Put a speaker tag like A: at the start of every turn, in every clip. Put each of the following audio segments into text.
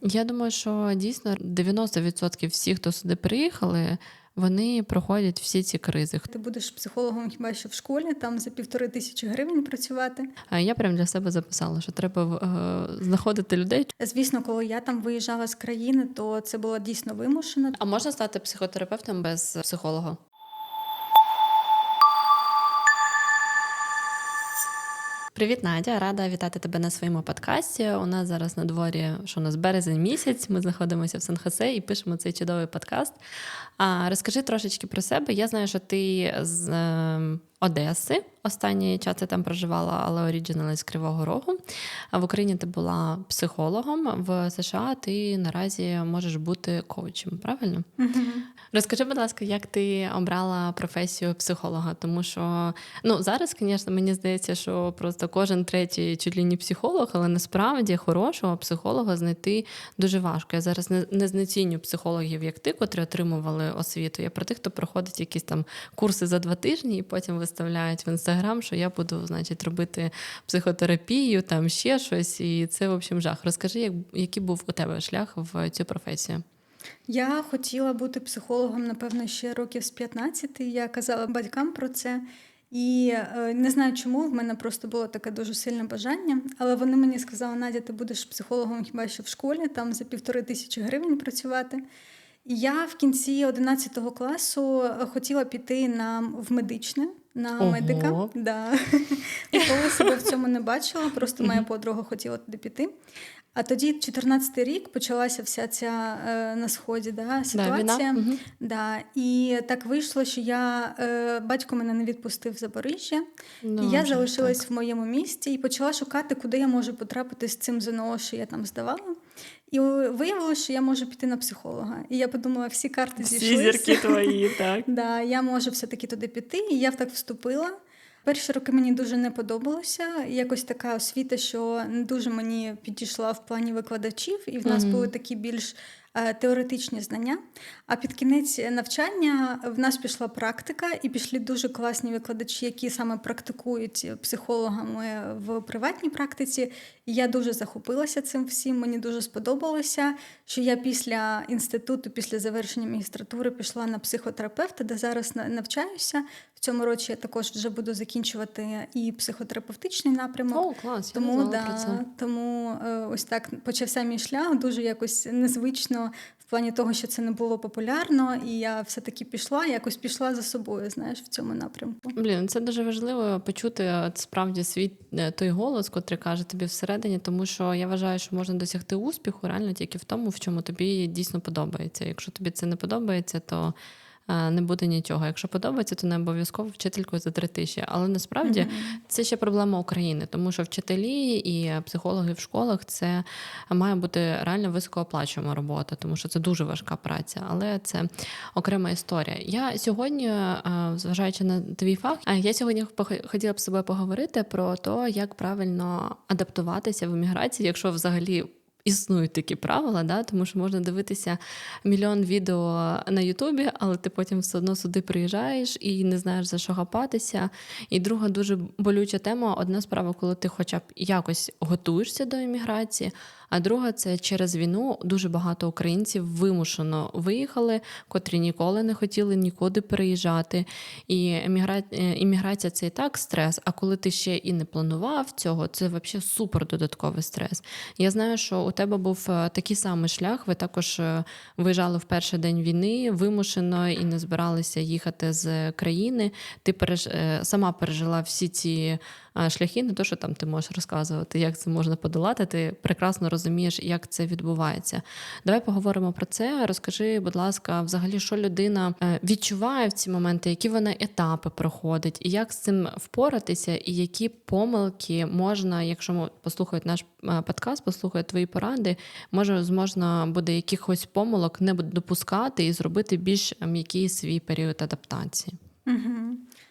A: Я думаю, що дійсно 90% всіх, хто сюди приїхали, вони проходять всі ці кризи.
B: Ти будеш психологом хіба що в школі, там за 1500 гривень працювати.
A: А я прям для себе записала, що треба знаходити людей.
B: Звісно, коли я там виїжджала з країни, то це було дійсно вимушено.
A: А можна стати психотерапевтом без психолога? Привіт, Надя! Рада вітати тебе на своєму подкасті. У нас зараз на дворі, що у нас березень місяць, ми знаходимося в Сан-Хосе і пишемо цей чудовий подкаст. Розкажи трошечки про себе. Я знаю, що ти з Одеси. Останній час ти там проживала, але оріджинал з Кривого Рогу. А в Україні ти була психологом, в США ти наразі можеш бути коучем, правильно? Розкажи, будь ласка, як ти обрала професію психолога? Тому що, зараз, звісно, мені здається, що просто кожен третій чуть ли не психолог, але насправді хорошого психолога знайти дуже важко. Я зараз не знеціню психологів, як ти, котрі отримували освіту. Я про тих, хто проходить якісь там курси за 2 тижні і потім виставляють в Інстаграм, що я буду, робити психотерапію, там ще щось, і це, в общем, жах. Розкажи, який був у тебе шлях в цю професію?
B: Я хотіла бути психологом, напевно, ще років з 15. Я казала батькам про це. І не знаю чому, в мене просто було таке дуже сильне бажання. Але вони мені сказали: Надя, ти будеш психологом хіба що в школі, там за 1500 гривень працювати. І я в кінці 11 класу хотіла піти в медичне, на медика. Да. Ніколи себе в цьому не бачила, просто моя подруга хотіла туди піти. А тоді 14-й рік почалася вся ця на Сході ситуація. Да. І так вийшло, що батько мене не відпустив в Запоріжжя. І я залишилась в моєму місті і почала шукати, куди я можу потрапити з цим ЗНО, що я там здавала. І виявилося, що я можу піти на психолога. І я подумала, всі карти зійшлися.
A: Всі зірки твої, так.
B: Да, я можу все-таки туди піти, і я так вступила. Перші роки мені дуже не подобалося. Якось така освіта, що не дуже мені підійшла в плані викладачів, і в нас були такі більш теоретичні знання. А під кінець навчання в нас пішла практика, і пішли дуже класні викладачі, які саме практикують психологами в приватній практиці. І я дуже захопилася цим всім, мені дуже сподобалося, що я після інституту, після завершення магістратури пішла на психотерапевта, де зараз навчаюся. В цьому році я також вже буду закінчувати і психотерапевтичний напрямок.
A: О, клас, я не знала про це.
B: Тому ось так почався мій шлях, дуже якось незвично в плані того, що це не було популярно, і я все-таки якось пішла за собою, в цьому напрямку.
A: Це дуже важливо почути справді свій той голос, котрий каже тобі всередині, тому що я вважаю, що можна досягти успіху реально тільки в тому, в чому тобі дійсно подобається. Якщо тобі це не подобається, то не буде нічого. Якщо подобається, то не обов'язково вчителькою за 3000. Але насправді це ще проблема України, тому що вчителі і психологи в школах це має бути реально високооплачувана робота, тому що це дуже важка праця, але це окрема історія. Я сьогодні, зважаючи на твій фах, я сьогодні хотіла б з тобою поговорити про те, як правильно адаптуватися в еміграції, якщо взагалі існують такі правила, тому що можна дивитися мільйон відео на Ютубі, але ти потім все одно сюди приїжджаєш і не знаєш, за що хапатися. І друга дуже болюча тема. Одна справа, коли ти хоча б якось готуєшся до еміграції, а друга – це через війну дуже багато українців вимушено виїхали, котрі ніколи не хотіли нікуди переїжджати. І імміграція – це і так стрес, а коли ти ще і не планував цього, це взагалі супер додатковий стрес. Я знаю, що у тебе був такий самий шлях, ви також виїжджали в перший день війни вимушено і не збиралися їхати з країни. Ти сама пережила всі ці шляхи, не то, що там ти можеш розказувати, як це можна подолати, ти прекрасно розумієш, як це відбувається. Давай поговоримо про це. Розкажи, будь ласка, взагалі, що людина відчуває в ці моменти, які вона етапи проходить, і як з цим впоратися, і які помилки можна, якщо послухають наш подкаст, послухають твої поради, можна буде якихось помилок не допускати і зробити більш м'який свій період адаптації.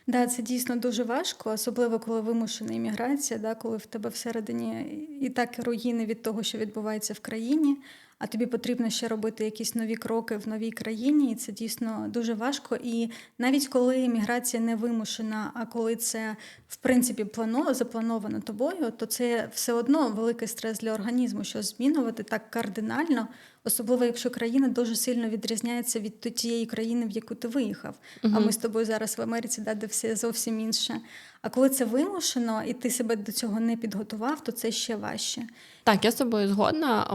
B: Да, це дійсно дуже важко, особливо коли вимушена імміграція, коли в тебе всередині і так руїни від того, що відбувається в країні, а тобі потрібно ще робити якісь нові кроки в новій країні, і це дійсно дуже важко. І навіть коли міграція не вимушена, а коли це в принципі заплановано тобою, то це все одно великий стрес для організму, що змінювати так кардинально, особливо якщо країна дуже сильно відрізняється від тієї країни, в яку ти виїхав. А ми з тобою зараз в Америці, де все зовсім інше. А коли це вимушено, і ти себе до цього не підготував, то це ще важче.
A: Так, я з тобою згодна.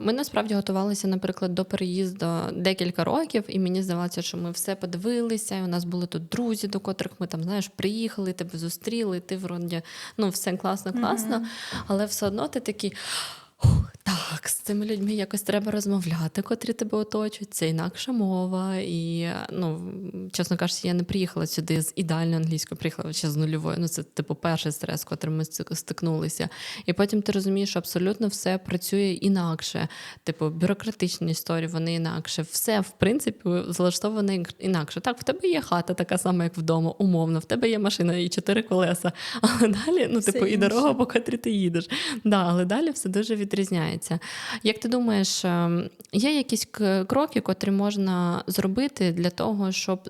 A: Ми насправді готувалися, наприклад, до переїзду декілька років, і мені здавалося, що ми все подивилися, і у нас були тут друзі, до котрих ми там, знаєш, приїхали, тебе зустріли, ти вроді, все класно, але все одно ти такий... Так, з цими людьми якось треба розмовляти, котрі тебе оточують, це інакша мова. І, чесно кажучи, я не приїхала сюди з ідеальною англійською, приїхала ще з нульовою. Це, перший стрес, з котрим ми стикнулися. І потім ти розумієш, що абсолютно все працює інакше. Бюрократичні історії, вони інакше. Все, в принципі, залаштоване інакше. Так, в тебе є хата така сама, як вдома, умовно. В тебе є машина і 4 колеса. Але далі, і дорога, по котрій ти їдеш. Да, але далі все дуже відрізняється. Як ти думаєш, є якісь кроки, котрі можна зробити для того, щоб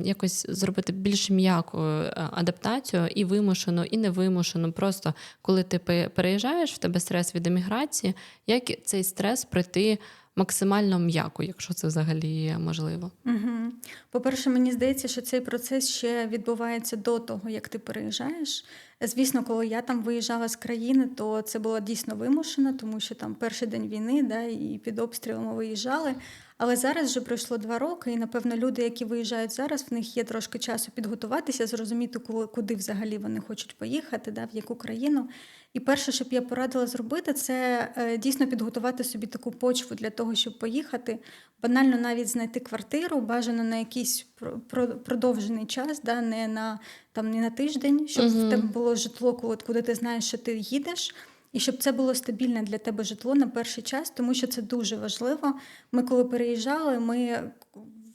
A: якось зробити більш м'яку адаптацію і вимушену, і невимушену? Просто коли ти переїжджаєш, в тебе стрес від еміграції, як цей стрес пройти максимально м'яко, якщо це взагалі можливо?
B: Угу. По-перше, мені здається, що цей процес ще відбувається до того, як ти переїжджаєш. Звісно, коли я там виїжджала з країни, то це було дійсно вимушено, тому що там перший день війни, і під обстрілами виїжджали. Але зараз вже пройшло 2 роки, і, напевно, люди, які виїжджають зараз, в них є трошки часу підготуватися, зрозуміти, куди взагалі вони хочуть поїхати, в яку країну. І перше, що б я порадила зробити, це дійсно підготувати собі таку почву для того, щоб поїхати. Банально навіть знайти квартиру, бажано на якийсь продовжений час, не на тиждень, щоб в тебе було житло, куди ти знаєш, що ти їдеш. І щоб це було стабільне для тебе житло на перший час, тому що це дуже важливо. Ми коли переїжджали,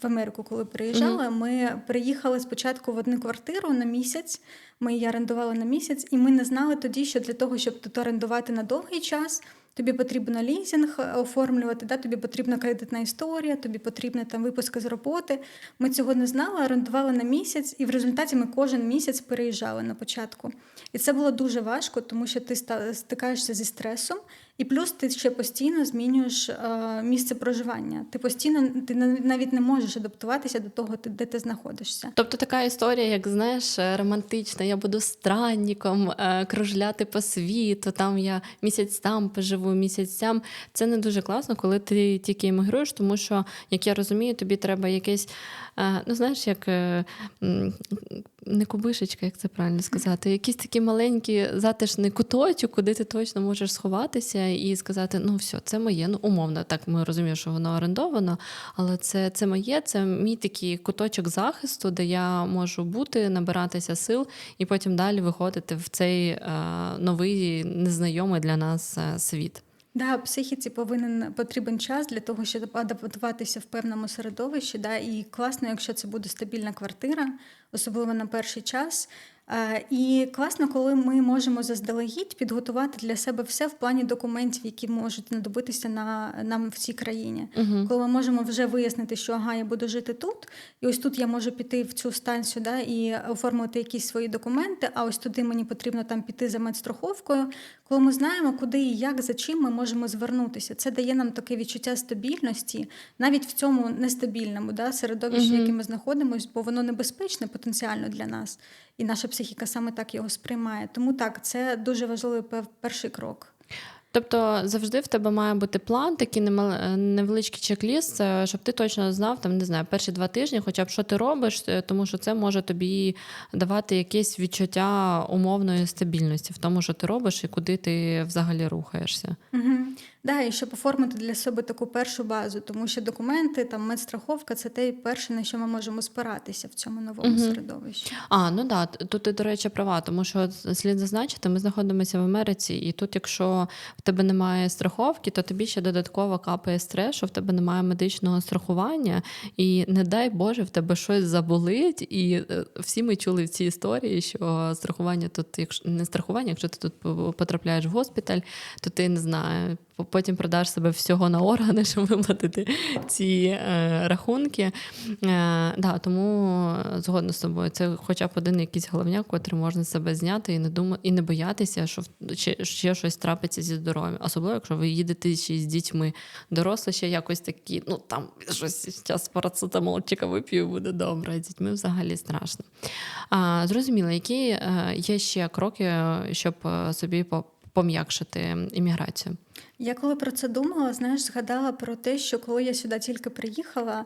B: в Америку, коли переїжджали, ми приїхали спочатку в одну квартиру на місяць, ми її орендували на місяць, і ми не знали тоді, що для того, щоб тут орендувати на довгий час, тобі потрібно лізинг оформлювати, тобі потрібна кредитна історія, тобі потрібна виписка з роботи. Ми цього не знали, орендували на місяць, і в результаті ми кожен місяць переїжджали на початку. І це було дуже важко, тому що ти стикаєшся зі стресом, і плюс ти ще постійно змінюєш місце проживання. Ти навіть не можеш адаптуватися до того, де ти знаходишся.
A: Тобто така історія, як, знаєш, романтична, я буду странником, кружляти по світу, там я місяць там поживу, місяць там. Це не дуже класно, коли ти тільки емігруєш, тому що, як я розумію, тобі треба якесь, як не кубишечка, як це правильно сказати, якийсь такий маленький затишний куточок, куди ти точно можеш сховатися і сказати, все, це моє, умовно, так ми розуміємо, що воно орендовано, але це моє, це мій такий куточок захисту, де я можу бути, набиратися сил і потім далі виходити в цей новий, незнайомий для нас світ.
B: Психіці потрібен час для того, щоб адаптуватися в певному середовищі. І класно, якщо це буде стабільна квартира, особливо на перший час. І класно, коли ми можемо заздалегідь підготувати для себе все в плані документів, які можуть знадобитися нам в цій країні. Коли ми можемо вже вияснити, що я буду жити тут, і ось тут я можу піти в цю станцію і оформити якісь свої документи, а ось туди мені потрібно піти за медстраховкою. Коли ми знаємо, куди і як, за чим ми можемо звернутися. Це дає нам таке відчуття стабільності, навіть в цьому нестабільному середовищі, в якому ми знаходимося, бо воно небезпечне потенціально для нас. І наша психіка саме так його сприймає. Тому так, це дуже важливий перший крок.
A: Тобто завжди в тебе має бути план, такий невеличкий чек-ліст, щоб ти точно знав, перші 2 тижні, хоча б що ти робиш, тому що це може тобі давати якесь відчуття умовної стабільності в тому, що ти робиш і куди ти взагалі рухаєшся.
B: І щоб оформити для себе таку першу базу, тому що документи, медстраховка – це те перше, на що ми можемо спиратися в цьому новому середовищі.
A: Тут ти, до речі, права, тому що слід зазначити, ми знаходимося в Америці, і тут, якщо в тебе немає страховки, то тобі ще додатково капає стрес, що в тебе немає медичного страхування, і не дай Боже, в тебе щось заболить, і всі ми чули в цій історії, що страхування тут, якщо не страхування, якщо ти тут потрапляєш в госпіталь, то ти, не знаю, потім продаш себе всього на органи, щоб виплатити ці рахунки. Да, тому згодна з тобою. Це хоча б один якийсь головняк, котрий можна себе зняти і не боятися, що ще щось трапиться зі здоров'ям. Особливо, якщо ви їдете ще з дітьми. Дорослі ще якось такі, ну там щось зараз парацетамолчика вип'ю, буде добре. З дітьми взагалі страшно. Зрозуміло, які є ще кроки, щоб собі пом'якшити імміграцію?
B: Я коли про це думала, знаєш, згадала про те, що коли я сюди тільки приїхала,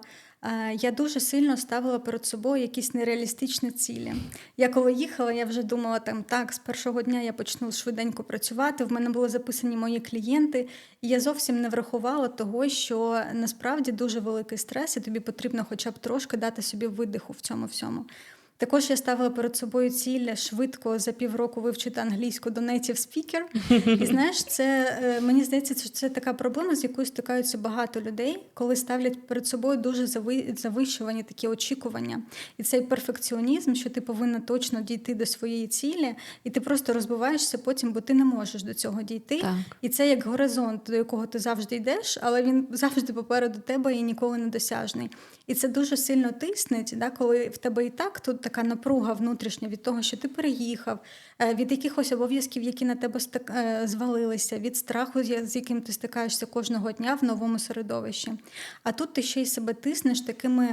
B: я дуже сильно ставила перед собою якісь нереалістичні цілі. Я коли їхала, я вже думала, так, з першого дня я почну швиденько працювати, в мене були записані мої клієнти, і я зовсім не врахувала того, що насправді дуже великий стрес, і тобі потрібно хоча б трошки дати собі видиху в цьому всьому. Також я ставила перед собою ціль швидко за півроку вивчити англійську до native speaker. І знаєш, це мені здається, що це така проблема, з якою стикаються багато людей, коли ставлять перед собою дуже завищувані такі очікування. І цей перфекціонізм, що ти повинна точно дійти до своєї цілі, і ти просто розбиваєшся потім, бо ти не можеш до цього дійти.
A: Так.
B: І це як горизонт, до якого ти завжди йдеш, але він завжди попереду тебе і ніколи не досяжний. І це дуже сильно тиснить, коли в тебе і так тут така напруга внутрішня від того, що ти переїхав, від якихось обов'язків, які на тебе звалилися, від страху, з яким ти стикаєшся кожного дня в новому середовищі. А тут ти ще й себе тиснеш такими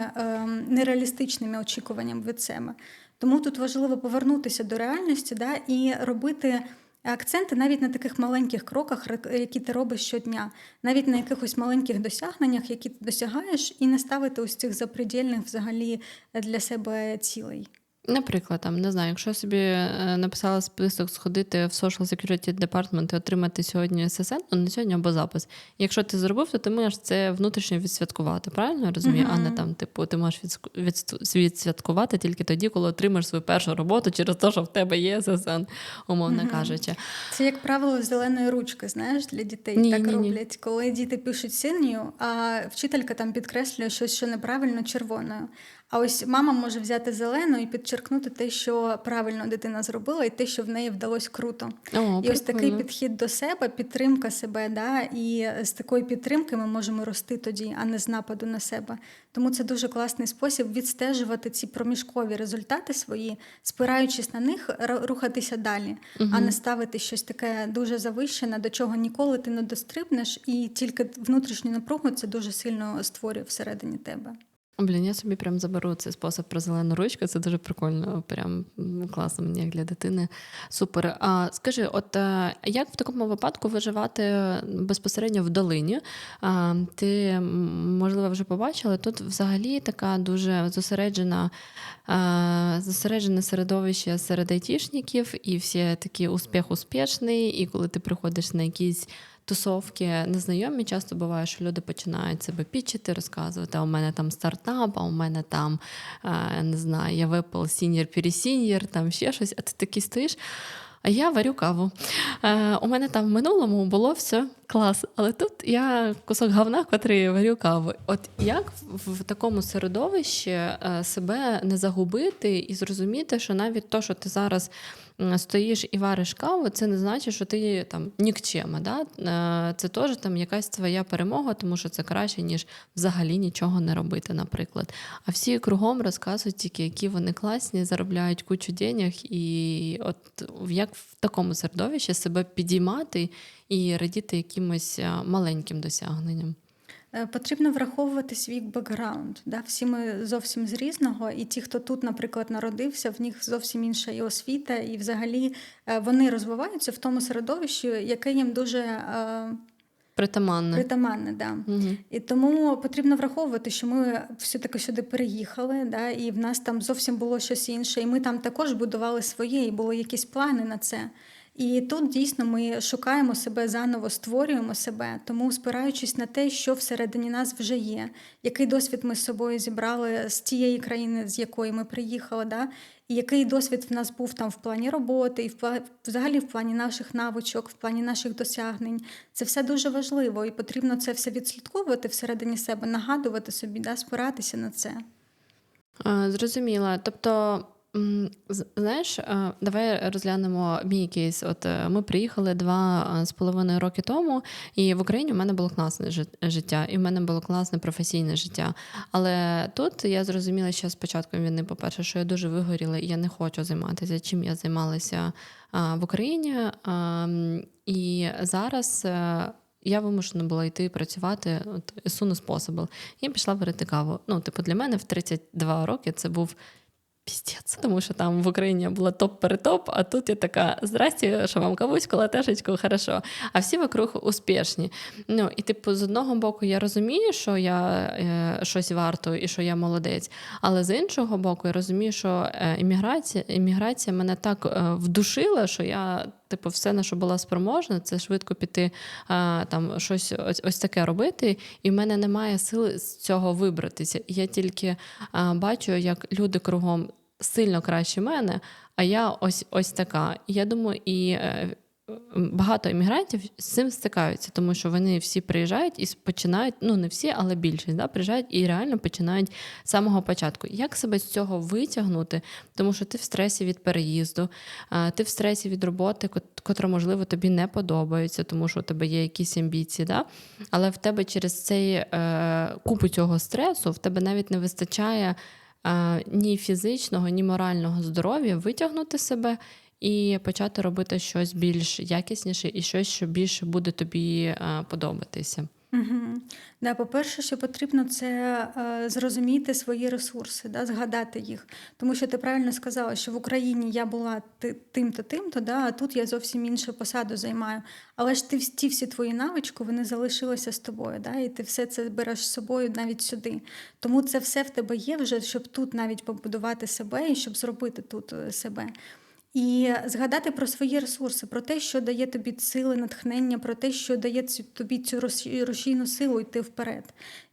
B: нереалістичними очікуваннями від себе. Тому тут важливо повернутися до реальності і робити акценти навіть на таких маленьких кроках, які ти робиш щодня, навіть на якихось маленьких досягненнях, які ти досягаєш, і не ставити ось цих запредельних взагалі для себе цілей.
A: Наприклад, там, не знаю, якщо собі написала список сходити в Social Security Department і отримати сьогодні ССН, ну не сьогодні або запис. Якщо ти зробив, то ти можеш це внутрішньо відсвяткувати, правильно я розумію? А не там, ти можеш відсвяткувати тільки тоді, коли отримаєш свою першу роботу через те, що в тебе є ССН, умовно кажучи.
B: Це, як правило, зеленої ручки, знаєш, для дітей так роблять. Коли діти пишуть синьою, а вчителька там підкреслює щось, що неправильно, червоною. А ось мама може взяти зелену і підчеркнути те, що правильно дитина зробила, і те, що в неї вдалося круто. І ось такий підхід до себе, підтримка себе, і з такої підтримки ми можемо рости тоді, а не з нападу на себе. Тому це дуже класний спосіб відстежувати ці проміжкові результати свої, спираючись на них, рухатися далі, а не ставити щось таке дуже завищене, до чого ніколи ти не дострибнеш, і тільки внутрішню напругу це дуже сильно створює всередині тебе.
A: Блін, я собі прям заберу цей спосіб про зелену ручку, це дуже прикольно, прям класно мені як для дитини. Супер. А скажи, от як в такому випадку виживати безпосередньо в долині? Ти, можливо, вже побачила, тут взагалі така дуже зосереджене середовище серед айтішників, і всі такі успішний, і коли ти приходиш на якісь тусовки незнайомі, часто буває, що люди починають себе пічити, розказувати, а у мене там стартап, а у мене там, не знаю, я випал сіньор-пересіньор, там ще щось, а ти такий стоїш, а я варю каву. У мене там в минулому було все клас, але тут я кусок говна, котрий варю каву. От як в такому середовищі себе не загубити і зрозуміти, що навіть то, що ти зараз стоїш і вариш каву, це не значить, що ти там нікчема. Да? Це теж там якась твоя перемога, тому що це краще, ніж взагалі нічого не робити, наприклад. А всі кругом розказують тільки, які вони класні, заробляють кучу денег, і от як в такому середовищі себе підіймати і радіти якимось маленьким досягненням.
B: Потрібно враховувати свій бекграунд. Всі ми зовсім з різного, і ті, хто тут, наприклад, народився, в них зовсім інша і освіта, і взагалі вони розвиваються в тому середовищі, яке їм дуже притаманне, да.
A: Угу.
B: І тому потрібно враховувати, що ми все-таки сюди переїхали, і в нас там зовсім було щось інше, і ми там також будували своє, і були якісь плани на це. І тут дійсно ми шукаємо себе заново, створюємо себе, тому спираючись на те, що всередині нас вже є, який досвід ми з собою зібрали з тієї країни, з якої ми приїхали, і який досвід в нас був там в плані роботи, і взагалі в плані наших навичок, в плані наших досягнень. Це все дуже важливо, і потрібно це все відслідковувати всередині себе, нагадувати собі, спиратися на це.
A: Зрозуміла. Тобто Знаєш, давай розглянемо мій кейс. От ми приїхали 2,5 роки тому, і в Україні в мене було класне життя, і в мене було класне професійне життя. Але тут я зрозуміла ще з початком війни, по-перше, що я дуже вигоріла, і я не хочу займатися, чим я займалася в Україні. І зараз я вимушена була йти працювати as soon as possible. І пішла варити каву. Ну, типу, для мене в 32 роки це був піздець, тому що там в Україні я була топ-перетоп, а тут я така: здрасте, що вам кавуську, латешечку, хорошо. А всі вокруг успішні. Ну, і типу, з одного боку, я розумію, що я щось варто і що я молодець, але з іншого боку, я розумію, що імміграція мене так вдушила, що я, типу, все, на що була спроможна, це швидко піти там щось ось таке робити, і в мене немає сили з цього вибратися. І я тільки бачу, як люди кругом сильно краще мене, а я ось така. І я думаю, багато іммігрантів з цим стикаються, тому що вони всі приїжджають і починають, ну не всі, але більшість, да, приїжджають і реально починають з самого початку. Як себе з цього витягнути? Тому що ти в стресі від переїзду, ти в стресі від роботи, котра, можливо, тобі не подобається, тому що у тебе є якісь амбіції, да? Але в тебе через цей купу цього стресу в тебе навіть не вистачає ні фізичного, ні морального здоров'я витягнути себе і почати робити щось більш якісніше і щось, що більше буде тобі подобатися.
B: Угу. Да, по-перше, що потрібно, це зрозуміти свої ресурси, да, згадати їх. Тому що ти правильно сказала, що в Україні я була тим-то, да, а тут я зовсім іншу посаду займаю. Але ж ті всі твої навички, вони залишилися з тобою, да, і ти все це береш з собою навіть сюди. Тому це все в тебе є вже, щоб тут навіть побудувати себе і щоб зробити тут себе. І згадати про свої ресурси, про те, що дає тобі сили, натхнення, про те, що дає тобі цю рушійну силу йти вперед.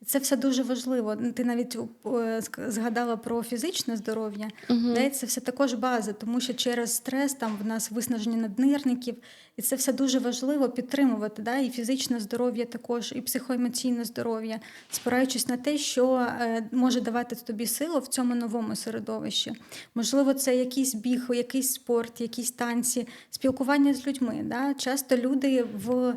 B: І це все дуже важливо. Ти навіть згадала про фізичне здоров'я, да, і це все також база, тому що через стрес там в нас виснаження наднирників, і це все дуже важливо підтримувати, да, і фізичне здоров'я також, і психоемоційне здоров'я, спираючись на те, що може давати тобі силу в цьому новому середовищі. Можливо, це якийсь біг, якийсь спорт, якісь танці, спілкування з людьми. Да? Часто люди в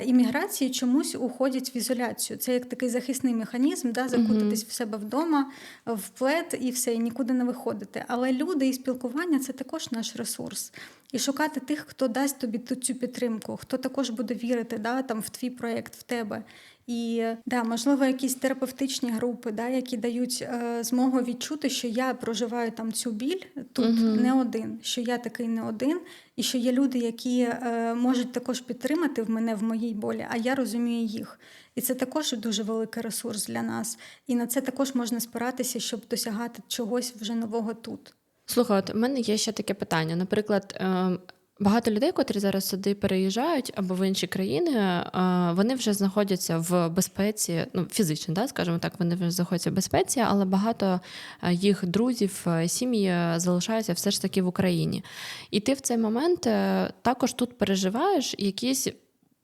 B: імміграції чомусь уходять в ізоляцію. Це як такий захисний механізм, да? Закутатись в себе вдома, в плед і все, і нікуди не виходити. Але люди і спілкування – це також наш ресурс. І шукати тих, хто дасть тобі цю підтримку, хто також буде вірити, да, там, в твій проєкт, в тебе. І, да, можливо, якісь терапевтичні групи, да, які дають змогу відчути, що я проживаю там цю біль тут не один, що я такий не один, і що є люди, які можуть також підтримати мене в моїй болі, а я розумію їх. І це також дуже великий ресурс для нас. І на це також можна спиратися, щоб досягати чогось вже нового тут.
A: Слухай, от в мене є ще таке питання. Наприклад, багато людей, котрі зараз сюди переїжджають або в інші країни, вони вже знаходяться в безпеці, ну, фізично, да, скажімо так, вони вже знаходяться в безпеці, але багато їх друзів, сім'ї залишаються все ж таки в Україні. І ти в цей момент також тут переживаєш якісь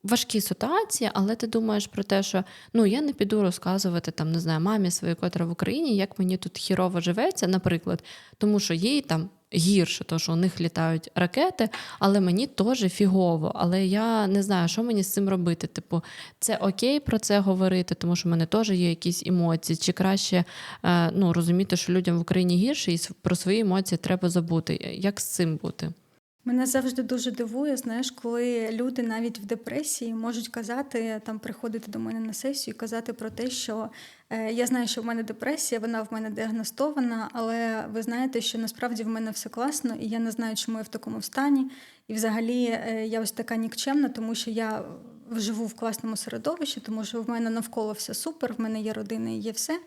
A: важкі ситуації, але ти думаєш про те, що я не піду розказувати там, не знаю, мамі своїй, котра в Україні, як мені тут хірово живеться, наприклад, тому що їй там гірше, то що у них літають ракети, але мені теж фігово, але я не знаю, що мені з цим робити. Типу, це окей про це говорити, тому що в мене теж є якісь емоції, чи краще розуміти, що людям в Україні гірше, і про свої емоції треба забути. Як з цим бути?
B: Мене завжди дуже дивує, знаєш, коли люди навіть в депресії можуть казати, там приходити до мене на сесію і казати про те, що я знаю, що в мене депресія, вона в мене діагностована, але ви знаєте, що насправді в мене все класно, і я не знаю, чому я в такому стані. І взагалі я ось така нікчемна, тому що я живу в класному середовищі, тому що в мене навколо все супер, в мене є родина і є все.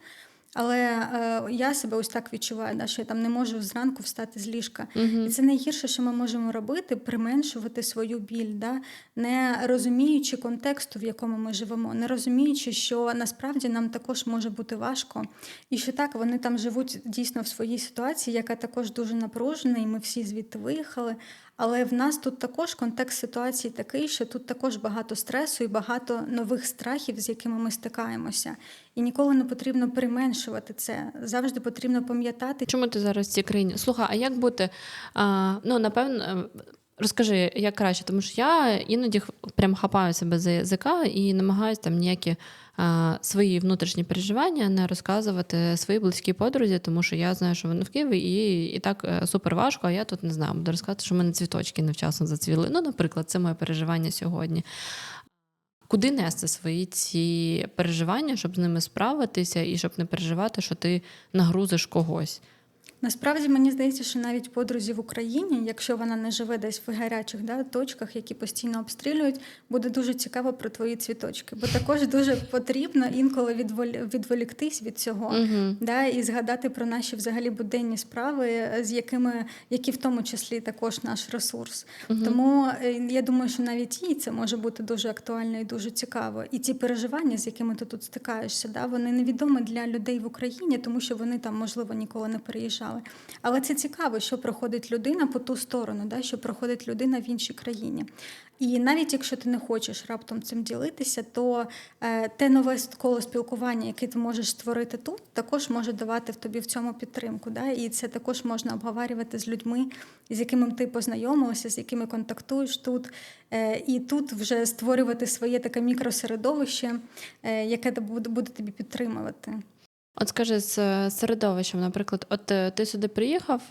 B: Але я себе ось так відчуваю, да, що я там не можу зранку встати з ліжка. І це найгірше, що ми можемо робити, применшувати свою біль, да, не розуміючи контексту, в якому ми живемо, не розуміючи, що насправді нам також може бути важко. І що так, вони там живуть дійсно в своїй ситуації, яка також дуже напружена, і ми всі звідти виїхали. Але в нас тут також контекст ситуації такий, що тут також багато стресу і багато нових страхів, з якими ми стикаємося. І ніколи не потрібно применшувати це. Завжди потрібно пам'ятати.
A: Чому ти зараз в цій країні? Слухай, а як бути? Напевно, розкажи, як краще, тому що я іноді прям хапаю себе за язика і намагаюся там ніякі свої внутрішні переживання не розказувати своїй близькій подрузі, тому що я знаю, що вони в Києві, і так супер важко, а я тут не знаю, буду розказати, що в мене цвіточки невчасно зацвіли. Ну, наприклад, це моє переживання сьогодні. Куди нести свої ці переживання, щоб з ними справитися і щоб не переживати, що ти нагрузиш когось?
B: Насправді, мені здається, що навіть подрузі в Україні, якщо вона не живе десь в гарячих точках, які постійно обстрілюють, буде дуже цікаво про твої цвіточки. Бо також дуже потрібно інколи відволіктись від цього, і згадати про наші взагалі буденні справи, які в тому числі також наш ресурс. Тому я думаю, що навіть їй це може бути дуже актуально і дуже цікаво. І ці переживання, з якими ти тут стикаєшся, вони невідомі для людей в Україні, тому що вони там, можливо, ніколи не переїжджали. Але це цікаво, що проходить людина по ту сторону, що проходить людина в іншій країні. І навіть якщо ти не хочеш раптом цим ділитися, то те нове коло спілкування, яке ти можеш створити тут, також може давати в тобі в цьому підтримку. І це також можна обговорювати з людьми, з якими ти познайомилася, з якими контактуєш тут. І тут вже створювати своє таке мікросередовище, яке буде тобі підтримувати.
A: От скажи, з середовищем, наприклад, от ти сюди приїхав,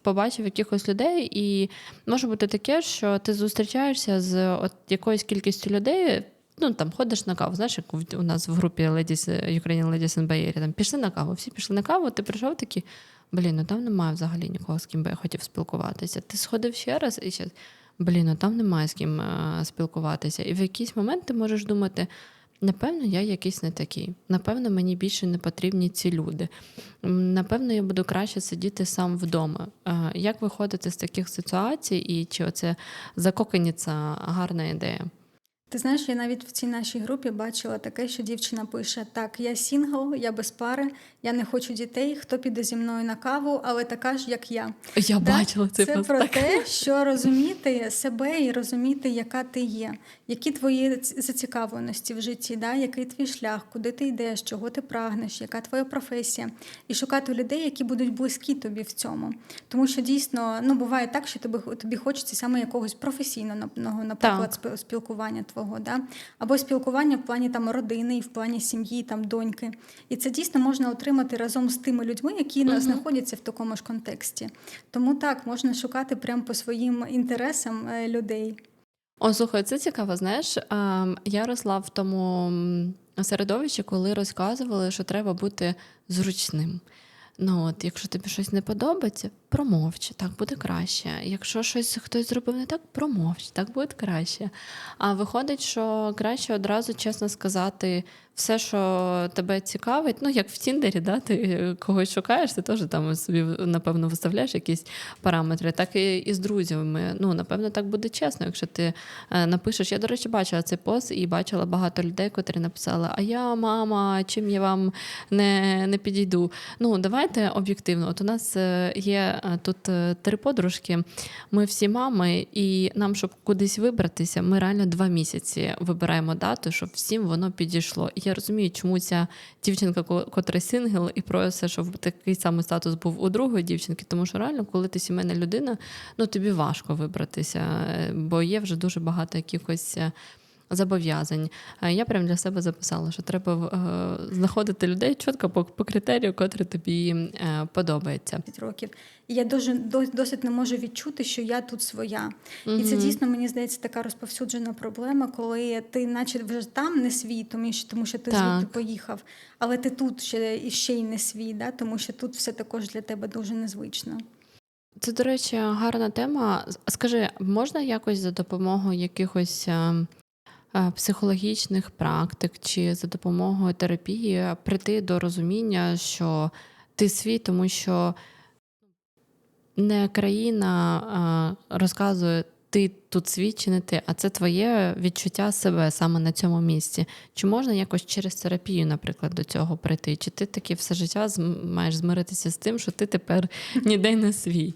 A: побачив якихось людей, і може бути таке, що ти зустрічаєшся з якоюсь кількістю людей, там ходиш на каву, знаєш, як у нас в групі Ukrainian Ladies in Bay Area, там пішли на каву, всі пішли на каву, ти прийшов такий, там немає взагалі нікого, з ким би я хотів спілкуватися. Ти сходив ще раз і ще, там немає з ким спілкуватися. І в якийсь момент ти можеш думати, напевно, я якийсь не такий. Напевно, мені більше не потрібні ці люди. Напевно, я буду краще сидіти сам вдома. Як виходити з таких ситуацій і чи оце закоханіться гарна ідея?
B: Ти знаєш, я навіть в цій нашій групі бачила таке, що дівчина пише: так, я сінгл, я без пари, я не хочу дітей, хто піде зі мною на каву, але така ж, як я.
A: Я бачила цей пост.
B: Це про те, що розуміти себе і розуміти, яка ти є, які твої зацікавленості в житті, який твій шлях, куди ти йдеш, чого ти прагнеш, яка твоя професія. І шукати людей, які будуть близькі тобі в цьому. Тому що дійсно, буває так, що тобі хочеться саме якогось професійного, наприклад, спілкування твого. Або спілкування в плані родини і в плані сім'ї, доньки. І це дійсно можна отримати разом з тими людьми, які знаходяться в такому ж контексті. Тому так, можна шукати прямо по своїм інтересам людей.
A: Слухай, це цікаво, знаєш, я росла в тому середовищі, коли розказували, що треба бути зручним. Якщо тобі щось не подобається, промовч, так буде краще. Якщо хтось зробив не так, промовч, так буде краще. А виходить, що краще одразу чесно сказати все, що тебе цікавить. Як в Тіндері, ти когось шукаєш, ти теж там собі, напевно, виставляєш якісь параметри. Так і з друзями. Напевно, так буде чесно, якщо ти напишеш. Я, до речі, бачила цей пост і бачила багато людей, котрі написали: а я, мама, чим я вам не підійду. Давайте об'єктивно. От у нас є тут 3 подружки, ми всі мами, і нам, щоб кудись вибратися, ми реально 2 місяці вибираємо дату, щоб всім воно підійшло. І я розумію, чому ця дівчинка, котра сингл, і просить, щоб такий самий статус був у другої дівчинки, тому що реально, коли ти сімейна людина, тобі важко вибратися, бо є вже дуже багато якихось зобов'язань. Я прям для себе записала, що треба знаходити людей чітко по критерію, котрий тобі подобається.
B: Років. І я досить не можу відчути, що я тут своя. І це дійсно, мені здається, така розповсюджена проблема, коли ти наче вже там не свій, тому що ти звідти поїхав, але ти тут ще й не свій, тому що тут все також для тебе дуже незвично.
A: Це, до речі, гарна тема. Скажи, можна якось за допомогою якихось психологічних практик чи за допомогою терапії прийти до розуміння, що ти свій, тому що не країна розказує, ти тут свій чи не ти, а це твоє відчуття себе саме на цьому місці. Чи можна якось через терапію, наприклад, до цього прийти? Чи ти таки все життя маєш змиритися з тим, що ти тепер ніде не свій?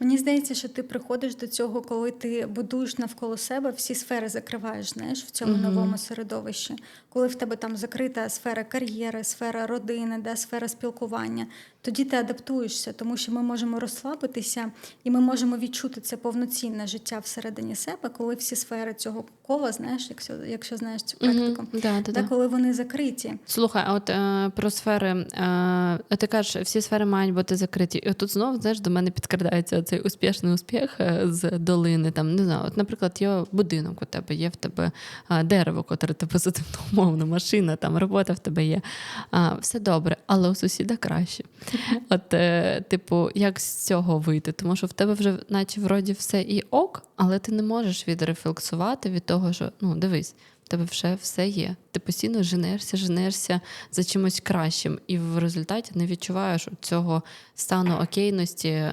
B: Мені здається, що ти приходиш до цього, коли ти будуєш навколо себе, всі сфери закриваєш, знаєш, в цьому новому середовищі. Коли в тебе там закрита сфера кар'єри, сфера родини, да, сфера спілкування, тоді ти адаптуєшся, тому що ми можемо розслабитися і ми можемо відчути це повноцінне життя всередині себе, коли всі сфери цього кола, знаєш, якщо знаєш цю практику,
A: Да.
B: коли вони закриті.
A: Слухай, а от про сфери, ти кажеш, всі сфери мають бути закриті. І от тут знову, знаєш, до мене підкрадається цей успішний успіх з долини. Там, не знаю, от, наприклад, є будинок у тебе, є в тебе дерево, котре ти посадив, умовно, машина, там робота в тебе є. Все добре, але у сусіда краще. От, типу, як з цього вийти? Тому що в тебе вже, наче, вроді все і ок, але ти не можеш відрефлексувати від того, що, ну, дивись, в тебе вже все є. Ти постійно женешся за чимось кращим. І в результаті не відчуваєш цього стану окейності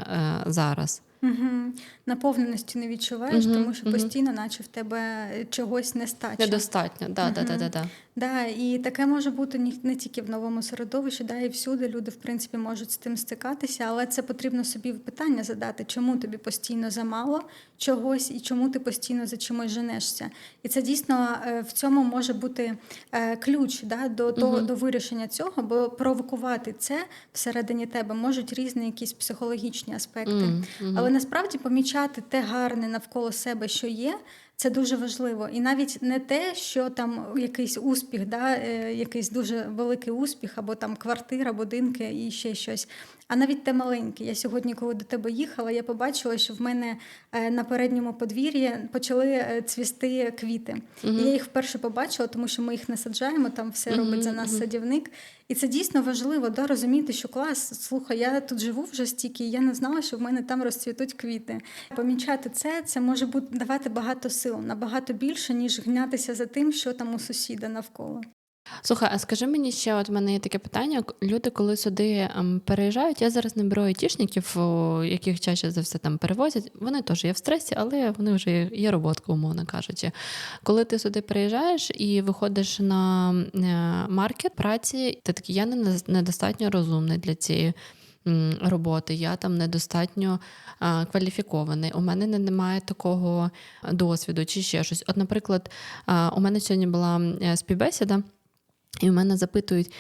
A: зараз.
B: Угу. Наповненості не відчуваєш, тому що постійно, наче в тебе чогось нестача.
A: Недостатньо, да.
B: Да, і таке може бути не тільки в новому середовищі, да, і всюди люди, в принципі, можуть з тим стикатися, але це потрібно собі питання задати, чому тобі постійно замало чогось і чому ти постійно за чимось женешся. І це дійсно в цьому може бути ключ, да, до вирішення цього, бо провокувати це всередині тебе можуть різні якісь психологічні аспекти. Але насправді помічати те гарне навколо себе, що є, це дуже важливо. І навіть не те, що там якийсь успіх, да, якийсь дуже великий успіх, або там квартира, будинки і ще щось, а навіть те маленьке. Я сьогодні, коли до тебе їхала, я побачила, що в мене на передньому подвір'ї почали цвісти квіти. І я їх вперше побачила, тому що ми їх не саджаємо, там все робить за нас садівник. І це дійсно важливо, да, розуміти, що клас, слухай, я тут живу вже стільки, і я не знала, що в мене там розцвітуть квіти. Помічати це може давати багато сил, набагато більше, ніж гнятися за тим, що там у сусіда навколо.
A: Слухай, а скажи мені ще, от в мене є таке питання. Люди, коли сюди переїжджають, я зараз не беру айтішників, яких чаще за все там перевозять, вони теж є в стресі, але вони вже є роботка, умовно кажучи. Коли ти сюди переїжджаєш і виходиш на маркет праці, ти такий, я недостатньо розумний для цієї роботи, я там недостатньо кваліфікований, у мене немає такого досвіду чи ще щось. От, наприклад, у мене сьогодні була співбесіда, і в мене запитують,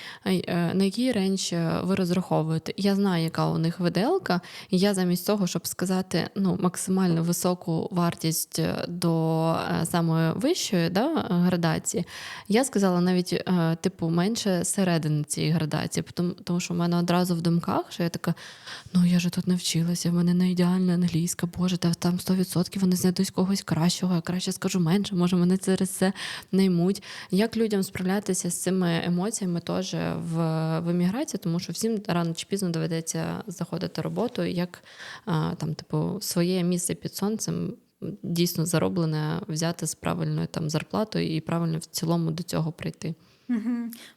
A: на який рейндж ви розраховуєте. Я знаю, яка у них виделка, і я замість того, щоб сказати максимально високу вартість до самої вищої, да, градації, я сказала навіть менше середини цієї градації, тому що в мене одразу в думках, що я така, я же тут не вчилася, в мене не ідеальна англійська, боже, там 100% вони знайдуть когось кращого, я краще скажу менше, може мене через це наймуть. Як людям справлятися з цими емоціями теж в еміграції, тому що всім рано чи пізно доведеться заходити роботу, як своє місце під сонцем дійсно зароблене взяти з правильною зарплатою і правильно в цілому до цього прийти.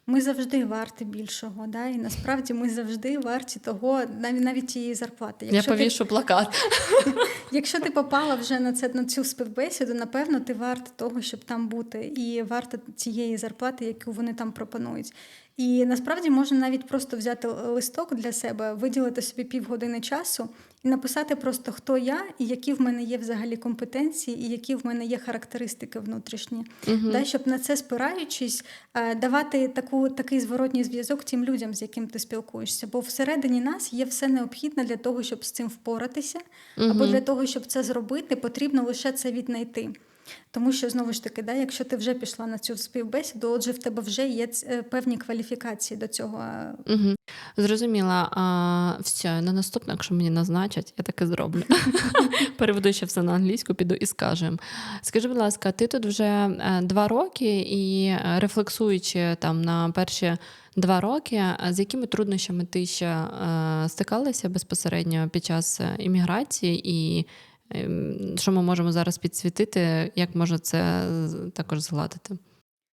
B: Ми завжди варті більшого, да? І насправді ми завжди варті того, навіть тієї зарплати.
A: Я повішу плакат.
B: Якщо ти попала вже на цю співбесіду, напевно, ти варта того, щоб там бути, і варта тієї зарплати, яку вони там пропонують. І насправді можна навіть просто взяти листок для себе, виділити собі півгодини часу і написати просто, хто я, і які в мене є взагалі компетенції, і які в мене є характеристики внутрішні. Да, щоб на це спираючись, давати такий зворотній зв'язок тим людям, з яким ти спілкуєшся. Бо всередині нас є все необхідне для того, щоб з цим впоратися, або для того, щоб це зробити, потрібно лише це віднайти. Тому що, знову ж таки, якщо ти вже пішла на цю співбесіду, отже, в тебе вже є певні кваліфікації до цього.
A: Зрозуміла. Все, на наступне, якщо мені назначать, я так і зроблю. Переведу ще все на англійську, піду і скажу. Скажи, будь ласка, ти тут вже 2 роки і рефлексуючи на перші 2 роки, з якими труднощами ти ще стикалася безпосередньо під час імміграції і що ми можемо зараз підсвітити, як можна це також згладити?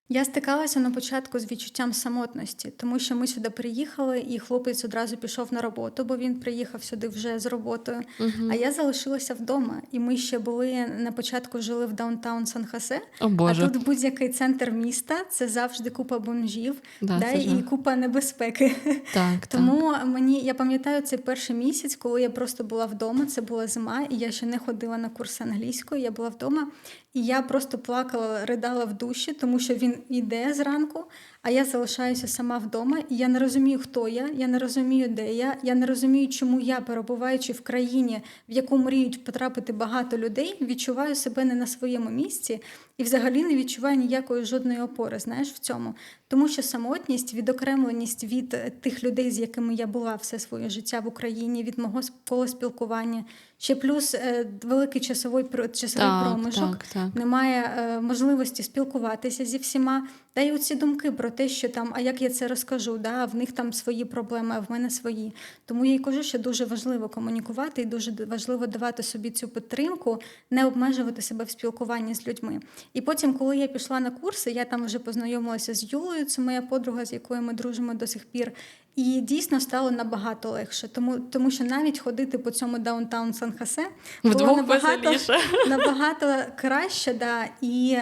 B: Я стикалася на початку з відчуттям самотності, тому що ми сюди приїхали, і хлопець одразу пішов на роботу, бо він приїхав сюди вже з роботою. А
A: Угу.
B: я залишилася вдома. І ми ще були на початку жили в даунтаун Сан-Хосе,
A: О
B: а
A: Боже,
B: тут будь-який центр міста це завжди купа бомжів,
A: да,
B: да,
A: це
B: і
A: жах.
B: купа небезпеки.
A: Так, так.
B: Тому я пам'ятаю цей перший місяць, коли я просто була вдома, це була зима, і я ще не ходила на курси англійської, я була вдома, і я просто плакала, ридала в душі, тому що він йде зранку, а я залишаюся сама вдома, і я не розумію, хто я не розумію, де я не розумію, чому я, перебуваючи в країні, в яку мріють потрапити багато людей, відчуваю себе не на своєму місці і взагалі не відчуваю ніякої жодної опори, знаєш, в цьому. Тому що самотність, відокремленість від тих людей, з якими я була все своє життя в Україні, від мого кола спілкування, ще плюс великий часовий
A: Так,
B: проміжок,
A: так, так.
B: немає можливості спілкуватися зі всіма. Та й оці думки про те, що там, а як я це розкажу, да, в них там свої проблеми, а в мене свої. Тому я й кажу, що дуже важливо комунікувати і дуже важливо давати собі цю підтримку, не обмежувати себе в спілкуванні з людьми. І потім, коли я пішла на курси, я там вже познайомилася з Юлею, це моя подруга, з якою ми дружимо до сих пір. І дійсно стало набагато легше, тому що навіть ходити по цьому даунтаун Сан-Хосе було
A: Вдвох
B: набагато,
A: веселіше.
B: набагато краще, да, і